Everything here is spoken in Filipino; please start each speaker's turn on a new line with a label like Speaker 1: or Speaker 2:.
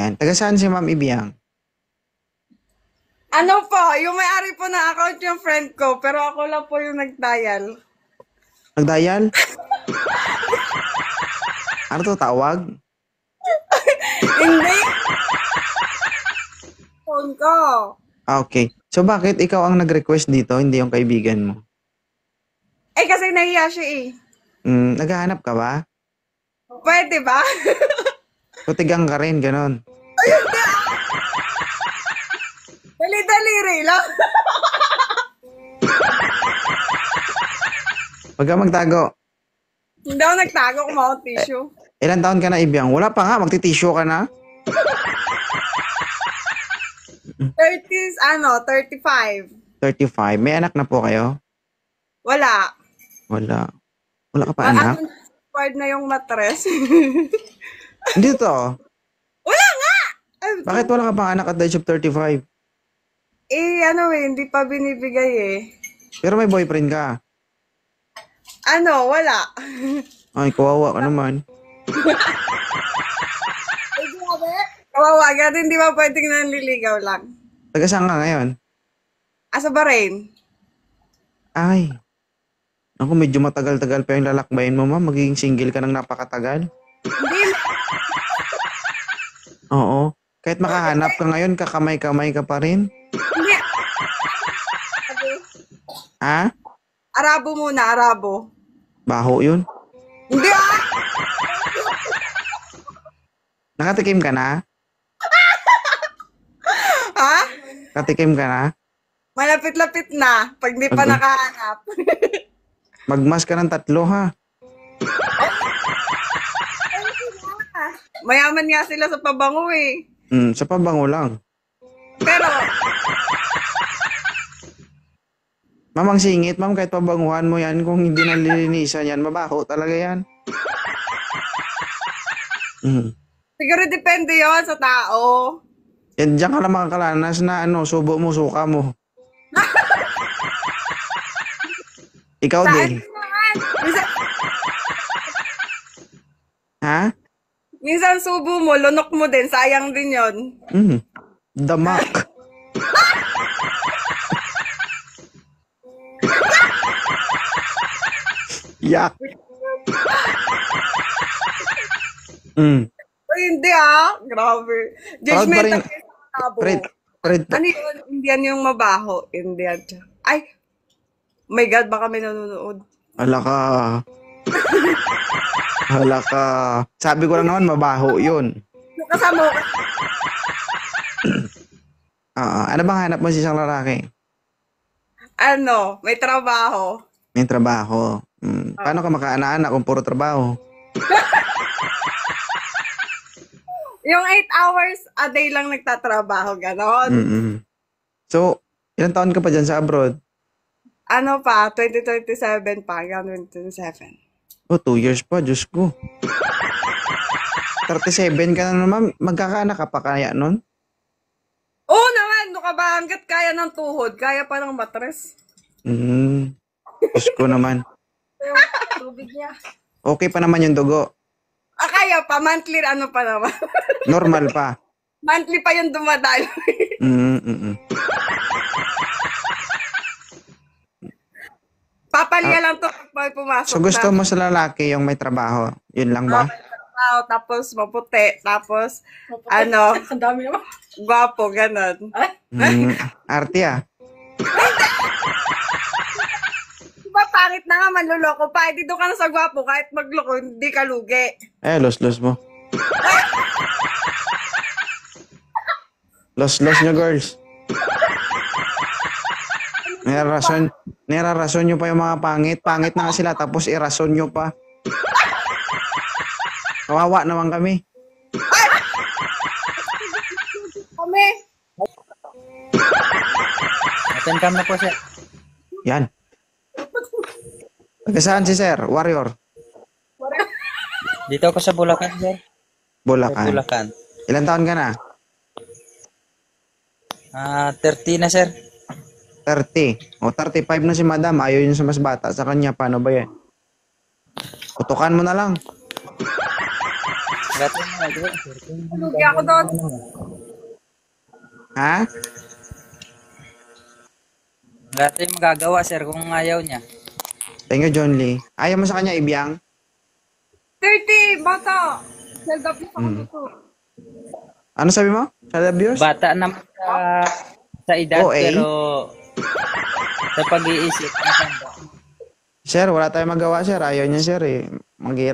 Speaker 1: Ayan. Taga saan si Ma'am Ibiyang?
Speaker 2: Ano po, yung may-ari po ng account yung friend ko, pero ako lang po yung nag-dial.
Speaker 1: Nagdial? Ano to, tawag?
Speaker 2: Hindi. Phone ko.
Speaker 1: Okay. So, bakit ikaw ang nag-request dito, hindi yung kaibigan mo?
Speaker 2: Eh, kasi nahiya siya eh.
Speaker 1: Naghahanap ka ba?
Speaker 2: Pwede ba?
Speaker 1: Tutigang ka rin, ganon.
Speaker 2: Dali-dali lang.
Speaker 1: Huwag ka magtago.
Speaker 2: Hindi ako nagtago kung mga tissue.
Speaker 1: Ilan taon ka na, Ibiyang? Wala pa nga, magti-tissue ka na.
Speaker 2: 30s, 35.
Speaker 1: 35. May anak na po kayo?
Speaker 2: Wala.
Speaker 1: Wala. Wala ka pa anak?
Speaker 2: Word na yung matres.
Speaker 1: Hindi to.
Speaker 2: Wala nga!
Speaker 1: Bakit wala ka pang anak at the age of 35?
Speaker 2: Hindi pa binibigay eh.
Speaker 1: Pero may boyfriend ka.
Speaker 2: Wala.
Speaker 1: Ay, kawawa ka naman.
Speaker 2: Kawawa, ganun hindi ba pwedeng nanliligaw lang?
Speaker 1: Taga saan ka ngayon?
Speaker 2: Sa Bahrain.
Speaker 1: Ay. Ako, medyo matagal-tagal pa yung lalakbayin mo, ma'am. Magiging single ka ng napakatagal.
Speaker 2: Hindi.
Speaker 1: Oo. Kahit makahanap ka ngayon, kakamay-kamay ka pa rin.
Speaker 2: Hindi.
Speaker 1: Ha?
Speaker 2: Arabo muna, Arabo.
Speaker 1: Baho yun.
Speaker 2: Hindi
Speaker 1: Nakatikim ka na?
Speaker 2: Ha?
Speaker 1: Nakatikim ka na?
Speaker 2: Malapit-lapit na, pag di pa nakahanap.
Speaker 1: Magmas ka ng 3, ha?
Speaker 2: Mayaman nga sila sa pabango eh.
Speaker 1: Sa pabango lang.
Speaker 2: Pero,
Speaker 1: Ma'am, ang singit, ma'am, kahit pabanguhan mo yan, kung hindi nalilinisan yan, mabaho talaga yan.
Speaker 2: siguro depende yon sa tao.
Speaker 1: Yan, diyan ka lang makakalanas na subo mo, suka mo. Ikaw din.
Speaker 2: Minsan,
Speaker 1: Ha?
Speaker 2: minsan subo mo, lunok mo din, sayang din yon.
Speaker 1: Damak. Yak.
Speaker 2: Hindi grabe.
Speaker 1: Proud pa rin.
Speaker 2: Judgmental kasi sa tabo.
Speaker 1: Fred,
Speaker 2: Ano yun? Indian yung mabaho. Indian. Ay, my God, baka may nanonood.
Speaker 1: hala ka. Hala ka. Sabi ko lang naman, mabaho yun.
Speaker 2: Yung kasama ko.
Speaker 1: Ano bang hanap mo sa isang lalaki?
Speaker 2: May trabaho.
Speaker 1: May trabaho. Paano ka makaanak kung puro trabaho?
Speaker 2: Yung 8 hours a day lang nagtatrabaho, ganon.
Speaker 1: So, ilang taon ka pa dyan sa abroad?
Speaker 2: 2027 pa, hanggang 2027.
Speaker 1: 2 years pa, Diyos ko. 37 ka na naman, magkakaanak ka pa kaya nun?
Speaker 2: Oo naman, ka ba? Hanggat kaya ng tuhod, kaya pa ng matres.
Speaker 1: Diyos ko naman.
Speaker 2: Tubig niya.
Speaker 1: Okay pa naman yung dugo.
Speaker 2: Kaya pa, monthly pa naman.
Speaker 1: Normal pa.
Speaker 2: Monthly pa yung dumadalo. Papalya lang to pag pumasok.
Speaker 1: So gusto mo sa lalaki yung may trabaho? Yun lang ba?
Speaker 2: Tapos maputi, tapos ang dami naman. Gwapo, ganon.
Speaker 1: Arte
Speaker 2: Diba pangit na nga, manluloko pa. Hindi doon ka na sa gwapo, kahit magloko, hindi ka lugi.
Speaker 1: Los mo. Los nyo, girls. Nirarason nyo pa yung mga pangit. Pangit na nga sila, tapos irason nyo pa. Kawawa naman kami.
Speaker 2: Kami.
Speaker 3: Open cam na po, sir.
Speaker 1: Yan. Saan si Sir? Warrior?
Speaker 3: Dito ako sa Bulacan, sir.
Speaker 1: Bulacan.
Speaker 3: Bulacan.
Speaker 1: Ilan taon ka na?
Speaker 3: 30 na, sir.
Speaker 1: 30. O 35 na si Madam. Ayaw yun sa mas bata. Sa kanya, paano ba yan? Kutukan mo na lang.
Speaker 3: Wala tayong magagawa, sir.
Speaker 2: Lugi ako doon.
Speaker 1: Ha?
Speaker 3: Wala tayong magagawa, sir, kung ayaw niya.
Speaker 1: Thank you, John Lee. Ayaw mo sa kanya, Ibiyang?
Speaker 2: 30, bata. Child abuse ako
Speaker 1: Mm.
Speaker 2: dito.
Speaker 1: Ano sabi mo? Child abuse?
Speaker 3: Bata naman sa edad,
Speaker 1: OA?
Speaker 3: pero sa pag-iisip, matanda.
Speaker 1: Sir, wala tayong magawa, sir. Ayaw niya, sir, eh. Maghirap.